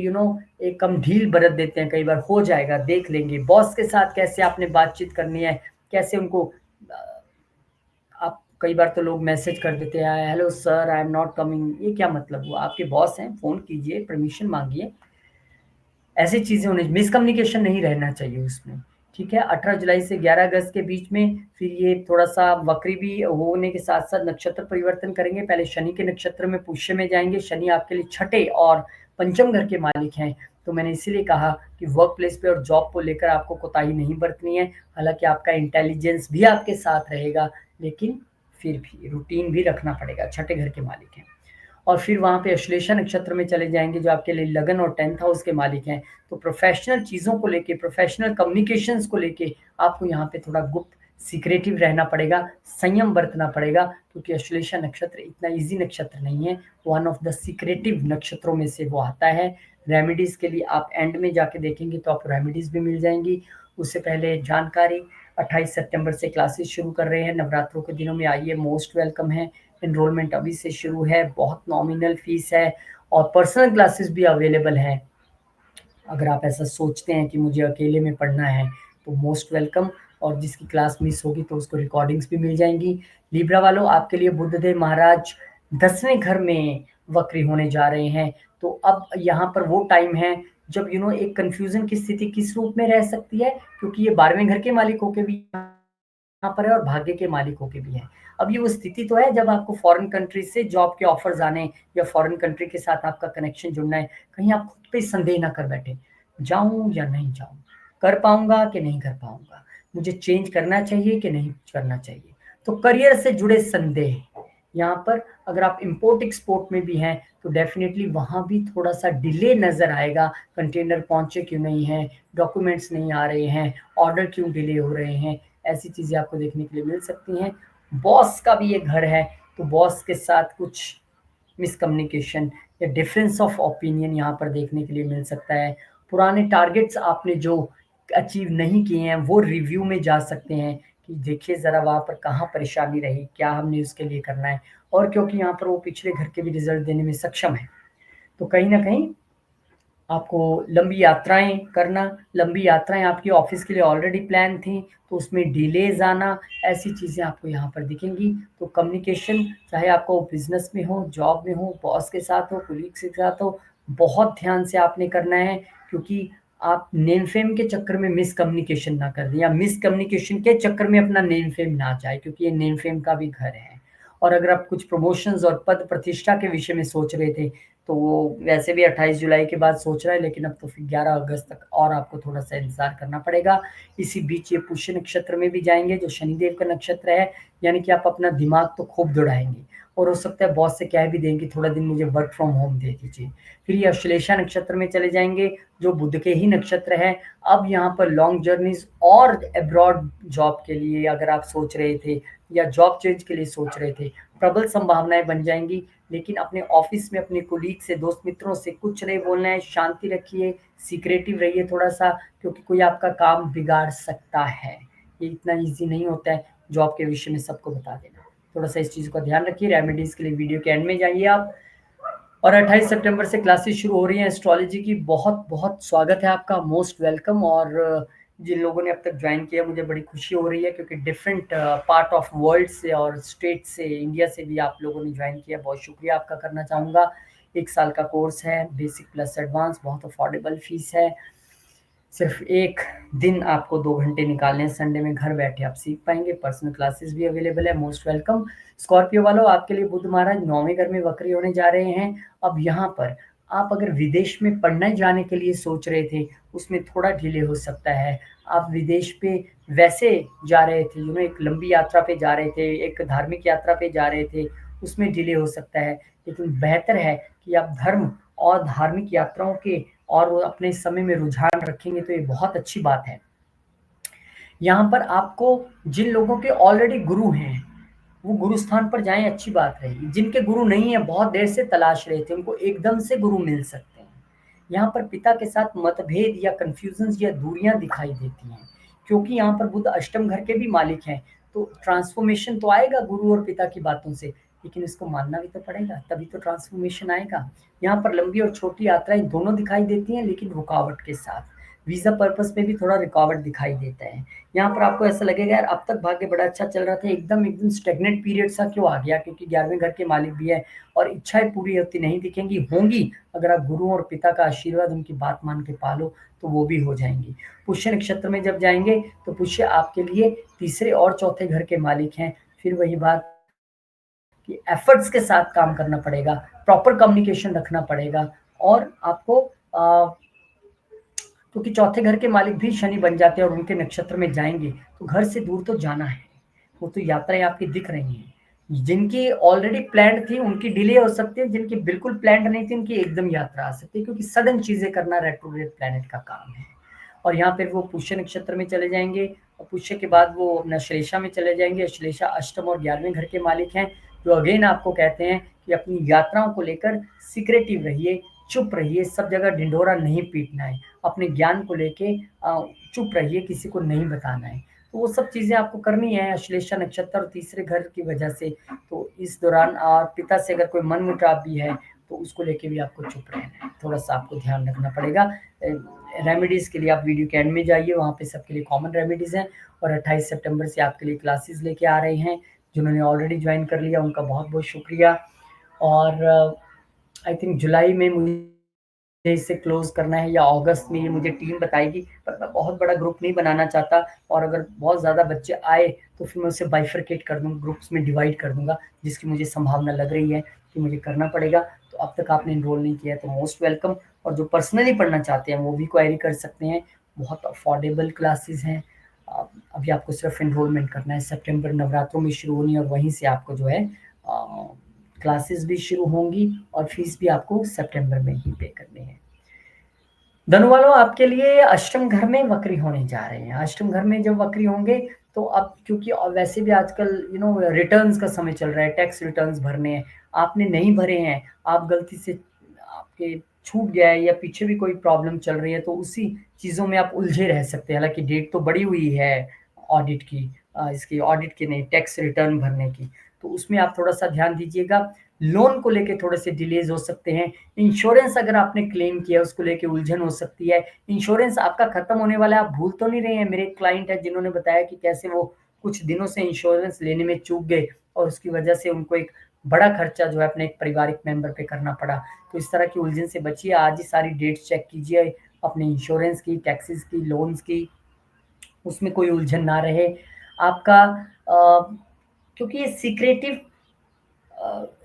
एक हम ढील बरत देते हैं कई बार, हो जाएगा, देख लेंगे। बॉस के साथ कैसे आपने बातचीत करनी है, कैसे उनको अ आप कई बार तो लोग मैसेज कर देते हैं, hello sir I am not coming, ये क्या मतलब हुआ? आपके बॉस हैं, फ़ोन कीजिए, परमिशन माँगिए। ऐसी चीज़ें होनी मिसकम्युनिकेशन नहीं रहना चाहिए उसमें, ठीक है? 18 जुलाई से 11 अगस्त के बीच में फिर ये थोड़ा-सा वक्री भी होने के साथ-साथ नक्षत्र परिवर्तन करेंगे। पहले शनि के नक्षत्र में पुष्य में जाएँगे, शनि आपके लिए छठे और पंचम घर के मालिक हैं। तो मैंने इसीलिए कहा कि वर्क प्लेस पे और जॉब को लेकर आपको कोताही नहीं बरतनी है। हालाँकि आपका इंटेलिजेंस भी आपके साथ रहेगा, लेकिन फिर भी रूटीन भी रखना पड़ेगा, छठे घर के मालिक हैं। और फिर वहाँ पे अश्लेषा नक्षत्र में चले जाएँगे जो आपके लिए लगन और 10th हाउस के मालिक हैं। तो प्रोफ़ेशनल चीज़ों को लेके, प्रोफ़ेशनल कम्युनिकेशंस को लेके आपको यहाँ पे थोड़ा गुप्त सीक्रेटिव रहना पड़ेगा, संयम बरतना पड़ेगा क्योंकि अश्लेषा नक्षत्र इतना ईज़ी नक्षत्र नहीं है। वन ऑफ द सीक्रेटिव नक्षत्रों में से वो आता है। रेमेडीज़ के लिए आप एंड में जाके देखेंगे तो आपको रेमेडीज़ भी मिल जाएँगी। उससे पहले जानकारी 28 सितंबर से क्लासेस शुरू कर रहे हैं। नवरात्रों के दिनों में आइए, मोस्ट वेलकम है। एनरोलमेंट अभी से शुरू है, बहुत नॉमिनल फ़ीस है और पर्सनल क्लासेस भी अवेलेबल हैं। अगर आप ऐसा सोचते हैं कि मुझे अकेले में पढ़ना है, तो मोस्ट वेलकम और जिसकी क्लास मिस होगी तो उसको रिकॉर्डिंग्स भी मिल जाएँगी। लिब्रा वालों, आपके लिए बुधदेव महाराज 10वें घर में वक्री होने जा रहे हैं, तो अब यहाँ पर वो टाइम है जब एक कन्फ्यूज़न की स्थिति किस रूप में रह सकती है, क्योंकि ये 12वें घर के मालिक होके भी यहाँ पर है और भाग्य के मालिकों के भी हैं। अब ये वो स्थिति तो है जब आपको फॉरेन कंट्री से जॉब के ऑफर्स आने या फॉरेन कंट्री के साथ आपका कनेक्शन जुड़ना है, कहीं आप खुद पे संदेह ना कर बैठे, जाऊँ या नहीं जाऊँ? कर पाऊँगा कि नहीं कर पाऊँगा? मुझे चेंज करना चाहिए कि नहीं करना चाहिए? तो करियर से जुड़े संदेह, यहाँ पर अगर आप इम्पोर्ट एक्सपोर्ट में भी हैं, तो डेफ़िनेटली वहाँ भी थोड़ा-सा डिले नज़र आएगा, कंटेनर पहुँचे क्यों नहीं हैं, डॉक्यूमेंट्स नहीं आ रहे हैं, ऑर्डर क्यों डिले हो रहे हैं, ऐसी चीज़ें आपको देखने के लिए मिल सकती हैं। बॉस का भी ये घर है, तो बॉस के साथ कुछ मिसकम्युनिकेशन या डिफरेंस ऑफ ओपिनियन यहाँ पर देखने के लिए मिल सकता है। पुराने टारगेट्स आपने जो अचीव नहीं किए हैं, वो रिव्यू में जा सकते हैं कि देखिए ज़रा वहाँ पर कहाँ परेशानी रही, क्या हमने उसके लिए करना है और क्योंकि यहाँ पर वो पिछले घर के भी रिज़ल्ट देने में सक्षम है। तो कहीं न कहीं आपको लंबी यात्राएँ करना, लंबी यात्राएँ आपकी ऑफ़िस के लिए ऑलरेडी प्लान थी, तो उसमें डिलेज़ आना, ऐसी चीज़ें आपको यहाँ पर दिखेंगी। तो कम्युनिकेशन चाहे आपका वो बिज़नेस में हो, जॉब में हो, बॉस के साथ हो, कलीग्स के साथ हो, बहुत ध्यान से आपने करना है क्योंकि आप नेम फेम के चक्कर में मिसकम्युनिकेशन ना कर दें या मिसकम्युनिकेशन के चक्कर में अपना नेम फेम ना जाए क्योंकि ये नेम फेम का भी घर है। और अगर आप कुछ प्रमोशंस और पद प्रतिष्ठा के विषय में सोच रहे थे, तो वो वैसे भी 28 जुलाई के बाद सोच रहा है लेकिन अब तो फिर 11 अगस्त तक और आपको थोड़ा-सा इंतज़ार करना पड़ेगा। इसी बीच ये पुष्य नक्षत्र में भी जाएँगे जो शनिदेव का नक्षत्र है, यानी कि आप अपना दिमाग तो खूब दौड़ाएँगे और हो सकता है बॉस से कह भी दें कि थोड़ा दिन मुझे वर्क फ्रॉम होम दे दीजिए। फिर ये अश्लेषा नक्षत्र में चले जाएँगे जो बुध के ही नक्षत्र है। अब यहाँ पर लॉन्ग जर्नीज़ और अब्रॉड जॉब के लिए अगर आप सोच रहे थे या जॉब चेंज के लिए सोच रहे थे, प्रबल संभावनाएँ बन जाएँगी। लेकिन अपने ऑफिस में अपने कोलीग से, दोस्त मित्रों से कुछ नहीं बोलना है, शांति रखिए, सीक्रेटिव रहिए थोड़ा-सा क्योंकि कोई आपका काम बिगाड़ सकता है। ये इतना ईज़ी नहीं होता है जॉब के विषय में सबको बता देना। थोड़ा-सा इस चीज़ का ध्यान रखिए, रेमेडीज़ के लिए वीडियो के एंड में जाइए आप और 28 सितंबर से क्लासेस शुरू हो रही हैं एस्ट्रोलॉजी की। बहुत-बहुत स्वागत है आपका, मोस्ट वेलकम और जिन लोगों ने अब तक जॉइन किया मुझे बड़ी खुशी हो रही है क्योंकि डिफरेंट पार्ट ऑफ वर्ल्ड से और स्टेट से, इंडिया से भी आप लोगों ने जॉइन किया। बहुत शुक्रिया आपका करना चाहूँगा। 1 साल का कोर्स है, बेसिक प्लस एडवांस, बहुत अफोर्डेबल फीस है। सिर्फ 1 दिन आपको 2 घंटे निकालने हैं, संडे में घर बैठे आप सीख पाएँगे, पर्सनल क्लासेस भी अवेलेबल है, मोस्ट वेलकम। स्कॉर्पियो वालों आपके लिए बुध महाराज 9वें घर में वक्री होने जा रहे हैं। अब यहाँ पर आप अगर विदेश में पढ़ने जाने के लिए सोच रहे थे, उसमें थोड़ा डिले हो सकता है। आप विदेश पे वैसे जा रहे थे, एक लंबी यात्रा पे जा रहे थे, एक धार्मिक यात्रा पे जा रहे थे, उसमें डिले हो सकता है। लेकिन बेहतर है कि आप धर्म और धार्मिक यात्राओं के और वो अपने समय में रुझान रखेंगे तो ये बहुत अच्छी बात है। यहाँ पर आपको जिन लोगों के ऑलरेडी गुरु हैं, वो गुरु स्थान पर जाएँ अच्छी बात रहेगी। जिनके गुरु नहीं है, बहुत देर से तलाश रहे थे, उनको एकदम से गुरु मिल सकते हैं। यहाँ पर पिता के साथ मतभेद या कन्फ्यूज़न्स या दूरियाँ दिखाई देती हैं, क्योंकि यहाँ पर बुध अष्टम घर के भी मालिक हैं, तो ट्रांसफ़ॉर्मेशन तो आएगा गुरु और पिता की बातों से, लेकिन इसको मानना भी तो पड़ेगा, तभी तो ट्रांसफ़ॉर्मेशन आएगा। यहाँ पर लंबी और छोटी यात्राएँ दोनों दिखाई देती हैं, लेकिन रुकावट के साथ। वीज़ा पर्पस में भी थोड़ा रुकावट दिखाई देता है। यहाँ पर आपको ऐसा लगेगा यार अब तक भाग्य बड़ा अच्छा चल रहा था, एकदम एकदम स्टैग्नेंट पीरियड सा क्यों आ गया? क्योंकि 11वें घर के मालिक भी है और इच्छाएँ पूरी होती नहीं दिखेंगी, होंगी अगर आप गुरु और पिता का आशीर्वाद उनकी बात मान के पालो, तो वो भी हो जाएँगी। पुष्य नक्षत्र में जब जाएँगे, तो पुष्य आपके लिए तीसरे और चौथे घर के मालिक हैं। फिर वही बात कि एफर्ट्स के साथ काम करना पड़ेगा, प्रॉपर कम्युनिकेशन रखना पड़ेगा और आपको क्योंकि चौथे घर के मालिक भी शनि बन जाते हैं और उनके नक्षत्र में जाएँगे, तो घर से दूर तो जाना है। वो तो यात्राएँ आपकी दिख रही हैं। जिनकी ऑलरेडी प्लान्ड थी, उनकी डिले हो सकती है, जिनकी बिल्कुल प्लान्ड नहीं थी, उनकी एकदम यात्रा आ सकती है क्योंकि सडन चीज़ें करना रेट्रोग्रेड प्लैनेट का काम है। और यहाँ फिर वो पुष्य नक्षत्र में चले जाएँगे और पुष्य के बाद वो अपना श्लेषा में चले जाएँगे। श्लेषा अष्टम और 11वें घर के मालिक हैं, जो अगेन आपको कहते हैं कि अपनी यात्राओं को लेकर सीक्रेटिव रहिए, चुप रहिए, सब जगह ढिंढोरा नहीं पीटना है। अपने ज्ञान को लेके चुप रहिए, किसी को नहीं बताना है। तो वो सब चीज़ें आपको करनी है अश्लेषा नक्षत्र और तीसरे घर की वजह से। तो इस दौरान पिता से अगर कोई मनमुटाव भी है, तो उसको लेके भी आपको चुप रहना है। थोड़ा-सा आपको ध्यान रखना पड़ेगा। रेमेडीज़ के लिए आप वीडियो के एंड में जाइए, वहाँ पे सबके लिए कॉमन रेमेडीज़ हैं और 28 सितंबर से आपके लिए क्लासेस लेके आ रहे हैं। जिन्होंने ऑलरेडी जॉइन कर लिया, उनका बहुत-बहुत शुक्रिया और आई थिंक जुलाई में मुझे इससे क्लोज़ करना है या अगस्त में ये मुझे टीम बताएगी, पर मैं बहुत बड़ा ग्रुप नहीं बनाना चाहता और अगर बहुत ज़्यादा बच्चे आए, तो फिर मैं उसे बाइफरकेट कर दूँगा, ग्रुप्स में डिवाइड कर दूँगा, जिसकी मुझे संभावना लग रही है कि मुझे करना पड़ेगा। तो अब तक आपने एनरोल नहीं किया है तो मोस्ट वेलकम, और जो पर्सनली पढ़ना चाहते हैं, वो भी क्वेरी कर सकते हैं। बहुत अफोर्डेबल क्लासेस हैं। अभी आपको सिर्फ एनरोलमेंट करना है, सितंबर नवरात्रों में शुरू होनी है और वहीं से आपको जो है क्लासेस भी शुरू होंगी और फीस भी आपको सितंबर में ही पे करनी है। धनु वालों, आपके लिए अष्टम घर में वक्री होने जा रहे हैं। अष्टम घर में जब वक्री होंगे तो अब क्योंकि वैसे भी आजकल रिटर्न्स का समय चल रहा है, टैक्स रिटर्न्स भरने हैं, आपने नहीं भरे हैं, आप गलती से आपके छूट गया है या पीछे भी कोई प्रॉब्लम चल रही है, तो उसी चीज़ों में आप उलझे रह सकते हैं। हालाँकि डेट तो बड़ी हुई है ऑडिट की, इसकी ऑडिट की नहीं, टैक्स रिटर्न भरने की, तो उसमें आप थोड़ा-सा ध्यान दीजिएगा। लोन को लेके थोड़े-से डिलेज़ हो सकते हैं। इंश्योरेंस अगर आपने क्लेम किया, उसको लेके उलझन हो सकती है। इंश्योरेंस आपका खत्म होने वाला है, आप भूल तो नहीं रहे हैं? मेरे एक क्लाइंट है जिन्होंने बताया कि कैसे वो कुछ दिनों से इंश्योरेंस लेने में चूक गए और उसकी वजह से उनको एक बड़ा खर्चा जो है अपने एक पारिवारिक मेंबर पे करना पड़ा। तो इस तरह की उलझन से बचिए, आज ही सारी डेट्स चेक कीजिए अपने इंश्योरेंस की, टैक्सेस की, लोन्स की, उसमें कोई उलझन ना रहे। आपका क्योंकि ये सीक्रेटिव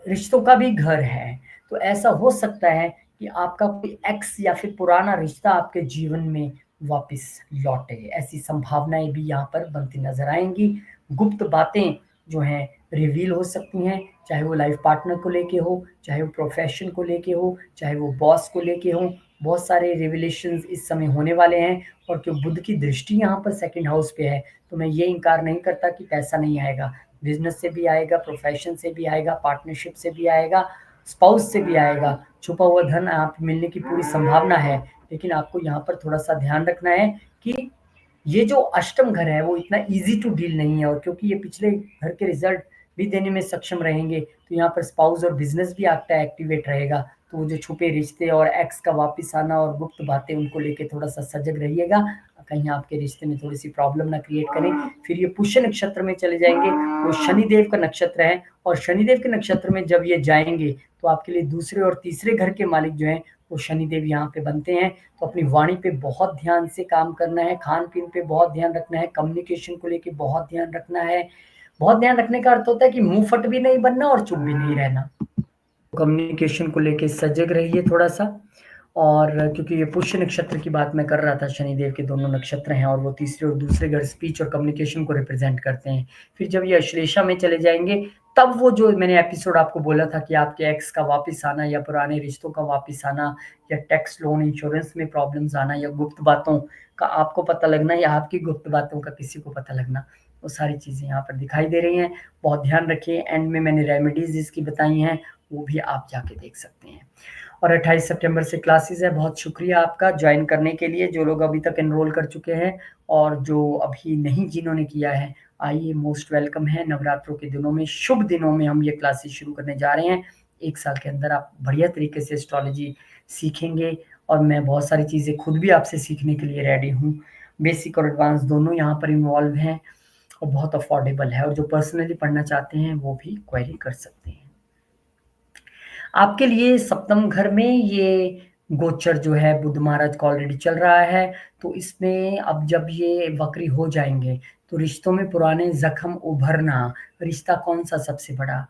रिश्तों का भी घर है, तो ऐसा हो सकता है कि आपका कोई एक्स या फिर पुराना रिश्ता आपके जीवन में वापस लौटे। ऐसी संभावनाएँ भी यहाँ पर बनती नज़र आएँगी। गुप्त बातें जो हैं रिवील हो सकती हैं, चाहे वो लाइफ़ पार्टनर को लेके हो, चाहे वो प्रोफ़ेशन को लेके हो, चाहे वो बॉस को लेके हो। बहुत सारे रिविलेशंस इस समय होने वाले हैं और क्यों बुध की दृष्टि यहाँ पर सेकंड हाउस पे है, तो मैं ये इनकार नहीं करता कि पैसा नहीं आएगा। बिज़नेस से भी आएगा, प्रोफ़ेशन से भी आएगा, पार्टनरशिप से भी आएगा, स्पाउस से भी आएगा। छुपा हुआ धन आप मिलने की पूरी संभावना है, लेकिन आपको यहाँ पर थोड़ा-सा ध्यान रखना है कि ये जो अष्टम घर है वो इतना ईज़ी टू डील नहीं है, और क्योंकि ये पिछले घर के रिज़ल्ट भी देने में सक्षम रहेंगे, तो यहाँ पर स्पाउस और बिज़नेस भी आपका एक्टिवेट रहेगा। तो वो जो छुपे रिश्ते और एक्स का वापिस आना और गुप्त बातें, उनको लेके थोड़ा-सा सजग रहिएगा, कहीं आपके रिश्ते में थोड़ी-सी प्रॉब्लम ना क्रिएट करें। फिर ये पुष्य नक्षत्र में चले जाएँगे, वो शनिदेव का नक्षत्र है और शनिदेव के नक्षत्र में जब ये जाएँगे, तो आपके लिए दूसरे और तीसरे घर के मालिक जो हैं, वो शनिदेव यहाँ पे बनते हैं। तो अपनी वाणी पे बहुत ध्यान से काम करना है, खान-पीन पे बहुत ध्यान रखना है, कम्युनिकेशन को लेके बहुत ध्यान रखना है। बहुत ध्यान रखने का अर्थ होता है कि मुँह फट भी नहीं बनना और चुप भी नहीं रहना। कम्युनिकेशन को लेके सजग रहिए थोड़ा-सा, और क्योंकि ये पुष्य नक्षत्र की बात मैं कर रहा था, शनिदेव के दोनों नक्षत्र हैं और वो तीसरे और दूसरे घर स्पीच और कम्युनिकेशन को रिप्रेज़ेंट करते हैं। फिर जब ये अश्लेषा में चले जाएँगे, तब वो जो मैंने एपिसोड आपको बोला था कि आपके एक्स का वापिस आना या पुराने रिश्तों का वापिस आना या टैक्स, लोन, इंश्योरेंस में प्रॉब्लम्स आना या गुप्त बातों का आपको पता लगना या आपकी गुप्त बातों का किसी को पता लगना, वो सारी चीज़ें यहाँ पर दिखाई दे रही हैं। बहुत ध्यान रखिए, एंड में मैंने रेमेडीज़ इसकी बताई हैं, वो भी आप जाके देख सकते हैं। और 28 सितंबर से क्लासेस है। बहुत शुक्रिया आपका ज्वाइन करने के लिए, जो लोग अभी तक एनरोल कर चुके हैं और जो अभी नहीं जिन्होंने किया है, आइए, मोस्ट वेलकम है। नवरात्रों के दिनों में, शुभ दिनों में हम ये क्लासेस शुरू करने जा रहे हैं। 1 साल के अंदर आप बढ़िया तरीके से एस्ट्रोलॉजी सीखेंगे और मैं बहुत सारी चीज़ें खुद भी आपसे सीखने के लिए रेडी हूँ। बेसिक और एडवांस दोनों यहाँ पर इन्वॉल्व हैं और बहुत अफोर्डेबल है, और जो पर्सनली पढ़ना चाहते हैं वो भी क्वेरी कर सकते हैं। आपके लिए सप्तम घर में ये गोचर जो है बुध महाराज का ऑलरेडी चल रहा है, तो इसमें अब जब ये वक्री हो जाएँगे, तो रिश्तों में पुराने ज़ख्म उभरना, रिश्ता कौन-सा सबसे बड़ा?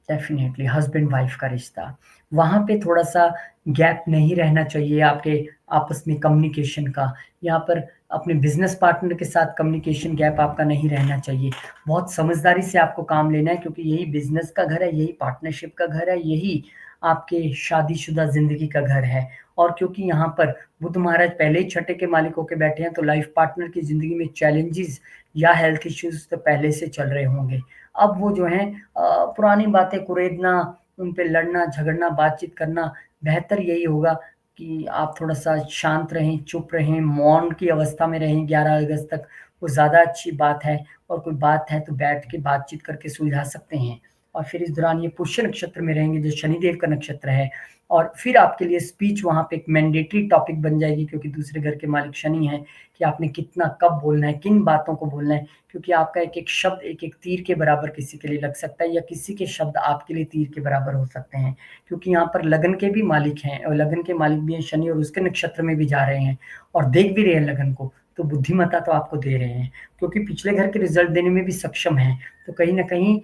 डेफ़िनेटली हस्बैंड वाइफ़ का रिश्ता। वहाँ पे थोड़ा-सा गैप नहीं रहना चाहिए आपके आपस में कम्युनिकेशन का। यहाँ पर अपने बिज़नेस पार्टनर के साथ कम्युनिकेशन गैप आपका नहीं रहना चाहिए। बहुत समझदारी से आपको काम लेना है, क्योंकि यही बिज़नेस का घर है, यही पार्टनरशिप का घर है, यही आपके शादीशुदा ज़िंदगी का घर है। और क्योंकि यहाँ पर बुध महाराज पहले ही छठे के मालिक होके बैठे हैं, तो लाइफ़ पार्टनर की ज़िंदगी में चैलेंजेज़ या हेल्थ इश्यूज़ तो पहले से चल रहे होंगे। अब वो जो हैं पुरानी बातें कुरेदना, उन पे लड़ना, झगड़ना, बातचीत करना, बेहतर यही होगा कि आप थोड़ा-सा शांत रहें, चुप रहें, मौन की अवस्था में रहें 11 अगस्त तक, वो ज़्यादा अच्छी बात है। और कोई बात है तो बैठ के बातचीत करके सुलझा सकते हैं। और फिर इस दौरान ये पुष्य नक्षत्र में रहेंगे, जो शनिदेव का नक्षत्र है, और फिर आपके लिए स्पीच वहाँ पे एक मैंडेटरी टॉपिक बन जाएगी, क्योंकि दूसरे घर के मालिक शनि हैं कि आपने कितना कब बोलना है, किन बातों को बोलना है, क्योंकि आपका एक-एक शब्द एक-एक तीर के बराबर किसी के लिए लग सकता है, या किसी के शब्द आपके लिए तीर के बराबर हो सकते हैं। क्योंकि यहाँ पर लगन के भी मालिक हैं और लगन के मालिक भी हैं शनि, और उसके नक्षत्र में भी जा रहे हैं और देख भी रहे हैं लगन को, तो बुद्धिमत्ता तो आपको दे रहे हैं, क्योंकि पिछले घर के रिज़ल्ट देने में भी सक्षम हैं। तो कहीं न कहीं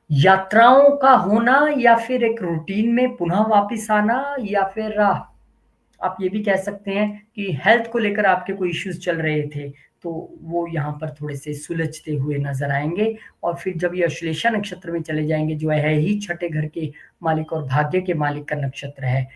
यात्राओं का होना, या फिर एक रूटीन में पुनः वापस आना, या फिर आप ये भी कह सकते हैं कि हेल्थ को लेकर आपके कोई इश्यूज़ चल रहे थे, तो वो यहाँ पर थोड़े-से सुलझते हुए नज़र आएँगे। और फिर जब ये अश्लेषा नक्षत्र में चले जाएँगे, जो है ही छठे घर के मालिक और भाग्य के मालिक का नक्षत्र है,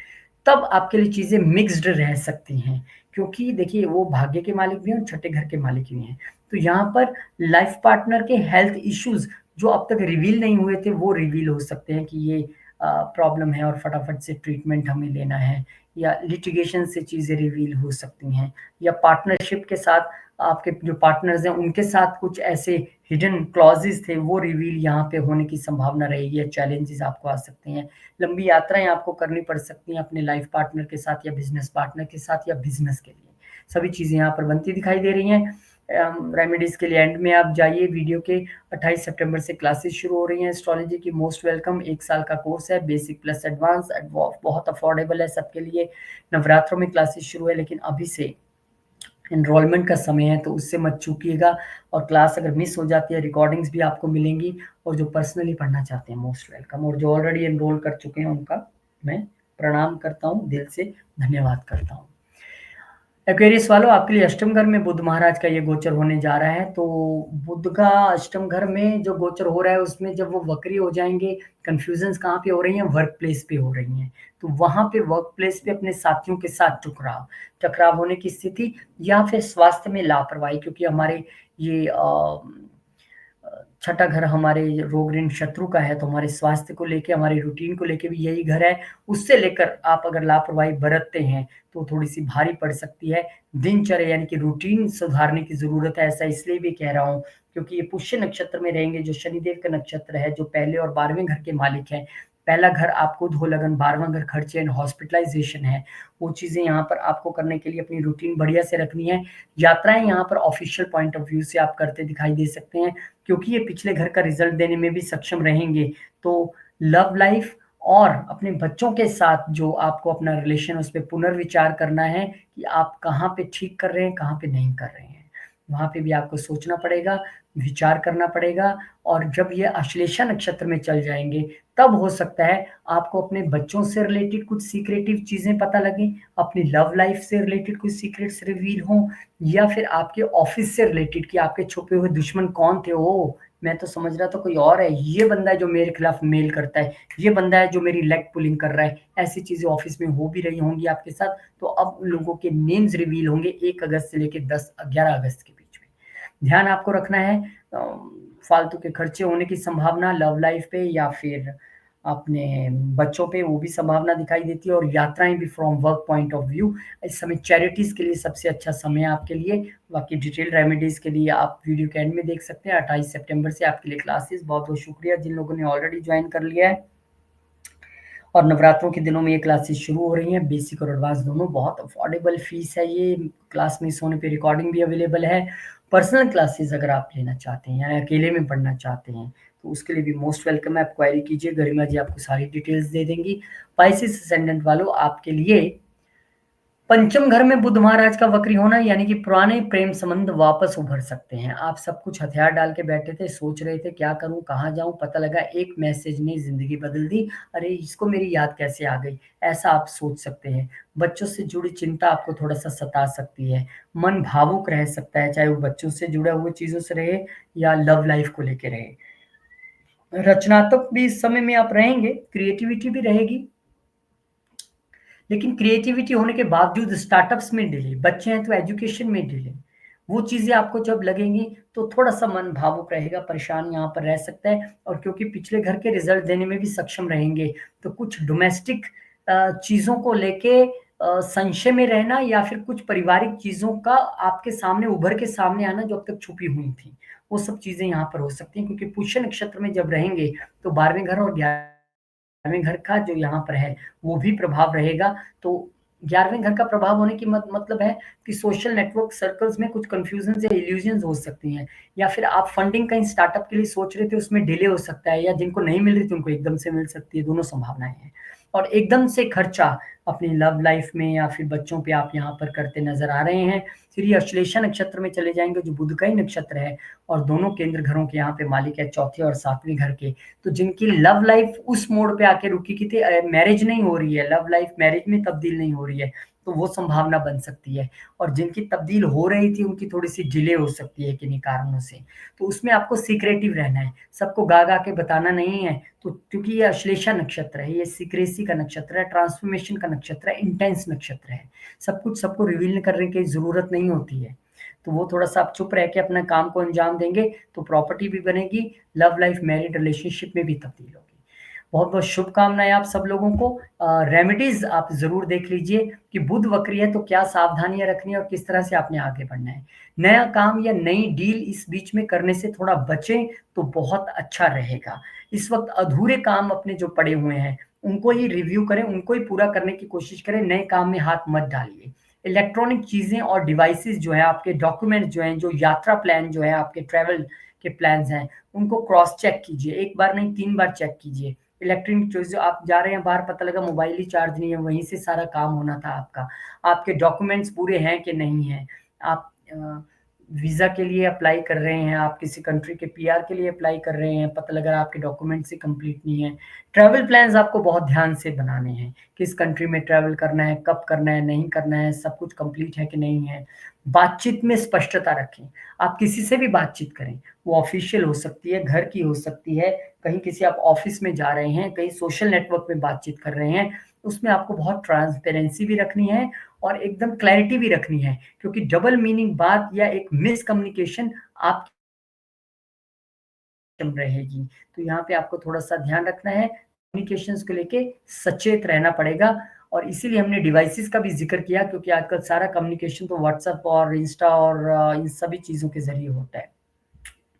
तब आपके लिए चीज़ें मिक्स्ड रह सकती हैं। क्योंकि देखिए, वो भाग्य के मालिक भी हैं और छठे घर के मालिक भी हैं। तो यहाँ पर लाइफ़ पार्टनर के हेल्थ इश्यूज़ जो अब तक रिवील नहीं हुए थे, वो रिवील हो सकते हैं कि ये प्रॉब्लम है और फटाफट से ट्रीटमेंट हमें लेना है, या लिटिगेशन से चीज़ें रिवील हो सकती हैं, या पार्टनरशिप के साथ आपके जो पार्टनर्स हैं, उनके साथ कुछ ऐसे हिडन क्लॉज़ेज़ थे, वो रिवील यहाँ पे होने की संभावना रहेगी, या चैलेंजेज़ आपको आ सकते हैं। लंबी यात्राएँ आपको करनी पड़ सकती हैं अपने लाइफ़ पार्टनर के साथ, या बिज़नेस पार्टनर के साथ, या बिज़नेस के लिए। सभी चीज़ें यहाँ पर बनती दिखाई दे रही हैं। रेमेडीज़ के लिए एंड में आप जाइए वीडियो के। 28 सितंबर से क्लासेस शुरू हो रही हैं एस्ट्रोलॉजी की। Most welcome. 1 साल का कोर्स है, बेसिक प्लस एडवांस बहुत अफोर्डेबल है सबके लिए। नवरात्रों में क्लासेस शुरू है, लेकिन अभी से एनरोलमेंट का समय है, तो उससे मत चूकिएगा। और क्लास अगर मिस हो जाती है, रिकॉर्डिंग्स भी आपको मिलेंगी। और जो पर्सनली पढ़ना चाहते हैं, मोस्ट वेलकम। और जो ऑलरेडी एनरोल कर चुके हैं, उनका मैं प्रणाम करता हूँ, दिल से धन्यवाद करता हूँ। एक्वेरियस वालों, आपके लिए अष्टम घर में बुध महाराज का ये गोचर होने जा रहा है। तो बुध का अष्टम घर में जो गोचर हो रहा है, उसमें जब वो वक्री हो जाएँगे, कन्फ्यूज़न्स कहाँ पे हो रही हैं? वर्क प्लेस पे हो रही हैं। तो वहाँ पे वर्क प्लेस पे अपने साथियों के साथ टकराव होने की स्थिति, या फिर स्वास्थ्य में लापरवाही, क्योंकि हमारे ये छठा घर हमारे रोग ऋण शत्रु का है, तो हमारे स्वास्थ्य को लेके, हमारे रूटीन को लेके भी यही घर है। उससे लेकर आप अगर लापरवाही बरतते हैं, तो थोड़ी-सी भारी पड़ सकती है। दिनचर्या यानी कि रूटीन सुधारने की ज़रूरत है। ऐसा इसलिए भी कह रहा हूँ, क्योंकि ये पुष्य नक्षत्र में रहेंगे, जो शनिदेव का नक्षत्र है, जो पहले और 12वें घर के मालिक हैं। पहला घर आपको धो लगन, 12वां घर खर्चे एंड हॉस्पिटलाइज़ेशन है। वो चीज़ें यहाँ पर आपको करने के लिए अपनी रूटीन बढ़िया से रखनी है। यात्राएँ यहाँ पर ऑफ़िशियल पॉइंट ऑफ व्यू से आप करते दिखाई दे सकते हैं। क्योंकि ये पिछले घर का रिज़ल्ट देने में भी सक्षम रहेंगे, तो लव लाइफ़ और अपने बच्चों के साथ जो आपको अपना रिलेशन, उस पे पुनर्विचार करना है कि आप कहाँ पे ठीक कर रहे हैं, कहाँ पे नहीं कर रहे हैं। वहाँ पे भी आपको सोचना पड़ेगा, विचार करना पड़ेगा। और जब ये अश्लेषा नक्षत्र में चल जाएँगे, तब हो सकता है आपको अपने बच्चों से रिलेटेड कुछ सीक्रेटिव चीज़ें पता लगें, अपनी लव लाइफ़ से रिलेटेड कुछ सीक्रेट्स रिवील हों, या फिर आपके ऑफ़िस से रिलेटेड कि आपके छुपे हुए दुश्मन कौन थे? ओह! मैं तो समझ रहा था कोई और है, ये बंदा है जो मेरे खिलाफ मेल करता है, ये बंदा है जो मेरी लेग पुलिंग कर रहा है। ऐसी चीज़ें ऑफ़िस में हो भी रही होंगी आपके साथ, तो अब उन लोगों के नेम्स रिवील होंगे 1 अगस्त से लेके 11 अगस्त के बीच में। ध्यान आपको रखना है, फालतू के खर्चे होने की संभावना लव लाइफ़ पे, या फिर अपने बच्चों पे, वो भी संभावना दिखाई देती है। और यात्राएँ भी from work point of view, इस समय चैरिटीज़ के लिए सबसे अच्छा समय है आपके लिए। बाकी डिटेल रेमेडीज़ के लिए आप वीडियो के एंड में देख सकते हैं। 28 सितंबर से आपके लिए क्लासेस। बहुत-बहुत शुक्रिया जिन लोगों ने ऑलरेडी जॉइन कर लिया है। और नवरात्रों के दिनों में ये क्लासेस शुरू हो रही हैं, बेसिक और एडवांस दोनों। बहुत अफोर्डेबल फीस है ये। क्लास मिस होने पे रिकॉर्डिंग भी अवेलेबल है। पर्सनल क्लासेस अगर आप लेना चाहते हैं या अकेले में पढ़ना चाहते हैं, तो उसके लिए भी मोस्ट वेलकम है। आप क्वेरी कीजिए, गरिमा जी आपको सारी डिटेल्स दे देंगी। पाइसेस असेंडेंट वालों, आपके लिए पंचम घर में बुध महाराज का वक्री होना, यानी कि पुराने प्रेम संबंध वापस उभर सकते हैं। आप सब कुछ हथियार डाल के बैठे थे, सोच रहे थे क्या करूं, कहाँ जाऊं, पता लगा एक मैसेज ने जिंदगी बदल दी। अरे इसको मेरी याद कैसे आ गई, ऐसा आप सोच सकते हैं। बच्चों से जुड़ी चिंता आपको थोड़ा सा सता सकती है। मन भावुक रह सकता है, चाहे वो बच्चों से जुड़ा हुआ चीजों से रहे, या लव लाइफ को लेके रहे। रचनात्मक भी इस समय में आप रहेंगे, क्रिएटिविटी भी रहेगी। लेकिन क्रिएटिविटी होने के बावजूद स्टार्टअप्स में डिले, बच्चे हैं तो एजुकेशन में डिले, वो चीज़ें आपको जब लगेंगी, तो थोड़ा-सा मन भावुक रहेगा, परेशान यहाँ पर रह सकता है। और क्योंकि पिछले घर के रिज़ल्ट देने में भी सक्षम रहेंगे, तो कुछ डोमेस्टिक चीज़ों को लेके संशय में रहना, या फिर कुछ पारिवारिक चीज़ों का आपके सामने उभर के सामने आना जो अब तक छुपी हुई थी, वो सब चीज़ें यहाँ पर हो सकती हैं। क्योंकि पुष्य नक्षत्र में जब रहेंगे, तो 12वें घर और 11 11वें घर का जो यहाँ पर है, वो भी प्रभाव रहेगा। तो 11वें घर का प्रभाव होने की मतलब है कि सोशल नेटवर्क सर्कल्स में कुछ कन्फ्यूजन्स या इल्यूजन्स हो सकती हैं, या फिर आप फंडिंग कहीं स्टार्टअप के लिए सोच रहे थे, उसमें डिले हो सकता है, या जिनको नहीं मिल रही थी उनको एकदम से मिल सकती है, दोनों संभावनाएँ हैं। और एकदम से खर्चा अपनी लव लाइफ में या फिर बच्चों पे आप यहाँ पर करते नज़र आ रहे हैं। फिर ये अश्लेषा नक्षत्र में चले जाएँगे, जो बुध का ही नक्षत्र है, और दोनों केंद्र घरों के यहाँ पे मालिक है, चौथे और 7वें घर के। तो जिनकी लव लाइफ उस मोड़ पे आके रुकी की थी, मैरिज नहीं हो रही है, लव लाइफ मैरिज में तब्दील नहीं हो रही है, तो वो संभावना बन सकती है। और जिनकी तब्दील हो रही थी, उनकी थोड़ी-सी डिले हो सकती है किन्हीं कारणों से। तो उसमें आपको सीक्रेटिव रहना है, सबको गा-गा के बताना नहीं है। तो क्योंकि ये अश्लेषा नक्षत्र है, ये सीक्रेसी का नक्षत्र है, ट्रांसफॉर्मेशन का नक्षत्र है, इंटेंस नक्षत्र है। सब कुछ सबको रिवील करने की ज़रूरत नहीं होती है। तो वो थोड़ा-सा आप चुप रह के अपने काम को अंजाम देंगे, तो प्रॉपर्टी भी बनेगी, लव लाइफ, मैरिड रिलेशनशिप में भी तब्दील होगी। बहुत-बहुत शुभकामनाएँ आप सब लोगों को। रेमेडीज़ आप ज़रूर देख लीजिए कि बुध वक्री है तो क्या सावधानियाँ रखनी है और किस तरह से आपने आगे बढ़ना है। नया काम या नई डील इस बीच में करने से थोड़ा बचें तो बहुत अच्छा रहेगा। इस वक़्त अधूरे काम अपने जो पड़े हुए हैं, उनको ही रिव्यू करें, उनको ही पूरा करने की कोशिश करें, नए काम में हाथ मत डालिए। इलेक्ट्रॉनिक चीज़ें और डिवाइसेज़ जो हैं, आपके डॉक्यूमेंट जो हैं, जो यात्रा प्लान जो है, आपके ट्रैवल के प्लान्स हैं, उनको क्रॉस चेक कीजिए। 1 बार नहीं 3 बार चेक कीजिए। इलेक्ट्रॉनिक चीज़ जो आप जा रहे हैं बाहर, पता लगा मोबाइल ही चार्ज नहीं है, वहीं से सारा काम होना था आपका। आपके डॉक्यूमेंट्स पूरे हैं कि नहीं हैं? आप वीज़ा के लिए अप्लाई कर रहे हैं, आप किसी कंट्री के पीआर के लिए अप्लाई कर रहे हैं, पता लगा आपके डॉक्यूमेंट्स ही कंप्लीट नहीं है। ट्रैवल प्लान्स आपको बहुत ध्यान से बनाने हैं, किस कंट्री में ट्रैवल करना है, कब करना है, नहीं करना है, सब कुछ कंप्लीट है कि नहीं है। बातचीत में स्पष्टता रखें, आप किसी से भी बातचीत करें, वो ऑफ़िशियल हो सकती है, घर की हो सकती है, कहीं किसी आप ऑफ़िस में जा रहे हैं, कहीं सोशल नेटवर्क में बातचीत कर रहे हैं, उसमें आपको बहुत ट्रांसपेरेंसी भी रखनी है और एकदम क्लैरिटी भी रखनी है, क्योंकि डबल मीनिंग बात या एक मिसकम्युनिकेशन आप रहेगी। तो यहाँ पे आपको थोड़ा-सा ध्यान रखना है, कम्युनिकेशंस को लेके सचेत रहना पड़ेगा, और इसीलिए हमने डिवाइसेज़ का भी ज़िक्र किया, क्योंकि आजकल सारा कम्युनिकेशन तो व्हाट्सएप और इंस्टा और इन सभी चीज़ों के ज़रिए होता है।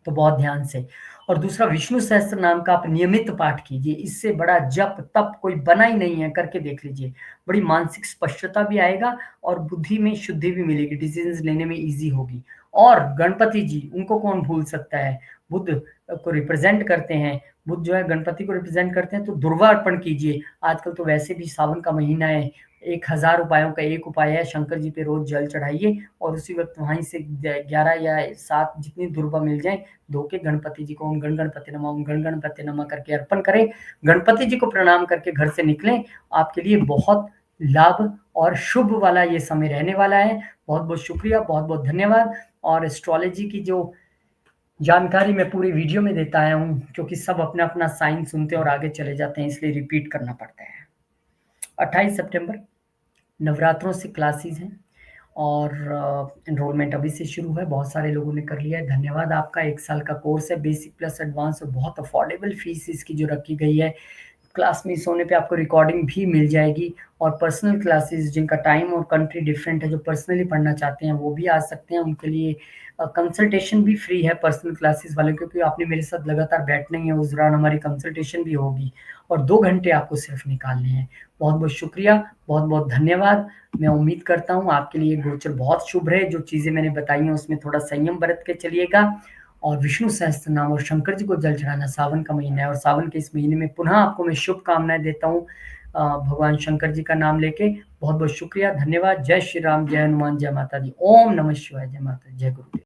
तो बहुत ध्यान से। और दूसरा, विष्णु सहस्त्र नाम का आप नियमित पाठ कीजिए, इससे बड़ा जप तप कोई बना ही नहीं है, करके देख लीजिए। बड़ी मानसिक स्पष्टता भी आएगा और बुद्धि में शुद्धि भी मिलेगी, डिसीजंस लेने में ईज़ी होगी। और गणपति जी, उनको कौन भूल सकता है? बुध को रिप्रेज़ेंट करते हैं, बुध जो है गणपति को रिप्रेज़ेंट करते हैं, तो दुर्वा अर्पण कीजिए। आजकल तो वैसे भी सावन का महीना है, 1000 उपायों का एक उपाय है, शंकर जी पे रोज़ जल चढ़ाइए और उसी वक़्त वहीं से 11 या 7 जितनी दुर्वा मिल जाए, धो के गणपति जी को ओम गण गणपति नमः करके अर्पण करें। गणपति जी को प्रणाम करके घर से निकलें, आपके लिए बहुत लाभ और शुभ वाला ये समय रहने वाला है। बहुत-बहुत शुक्रिया, बहुत-बहुत धन्यवाद। और एस्ट्रोलॉजी की जो जानकारी मैं पूरी वीडियो में देता आया हूँ, क्योंकि सब अपना-अपना साइन सुनते हैं और आगे चले जाते हैं, इसलिए रिपीट करना पड़ता है। 28 सितंबर नवरात्रों से क्लासेस हैं और एनरोलमेंट अभी से शुरू है, बहुत सारे लोगों ने कर लिया है, धन्यवाद आपका। 1 साल का कोर्स है, बेसिक प्लस एडवांस, और बहुत अफोर्डेबल फीस इसकी जो रखी गई है। क्लास मिस होने पे आपको रिकॉर्डिंग भी मिल जाएगी, और पर्सनल क्लासेस जिनका टाइम और कंट्री डिफरेंट है, जो पर्सनली पढ़ना चाहते हैं वो भी आ सकते हैं, उनके लिए कंसल्टेशन भी फ्री है पर्सनल क्लासेस वाले, क्योंकि आपने मेरे साथ लगातार बैठना ही है, उस दौरान हमारी कंसल्टेशन भी होगी और 2 घंटे आपको सिर्फ निकालने हैं। बहुत-बहुत शुक्रिया, बहुत-बहुत धन्यवाद। मैं उम्मीद करता हूँ आपके लिए गोचर बहुत शुभ रहे, जो चीज़ें मैंने बताई हैं उसमें थोड़ा संयम बरत के चलिएगा, और विष्णु सहस्त्रनाम और शंकर जी को जल चढ़ाना, सावन का महीना है और सावन के इस महीने में पुनः आपको मैं शुभकामनाएँ देता हूँ भगवान शंकर जी का नाम लेके। बहुत-बहुत शुक्रिया, धन्यवाद। जय श्री राम, जय हनुमान, जय माता दी। ओम नमः शिवाय, जय माता दी, जय गुरुदेव।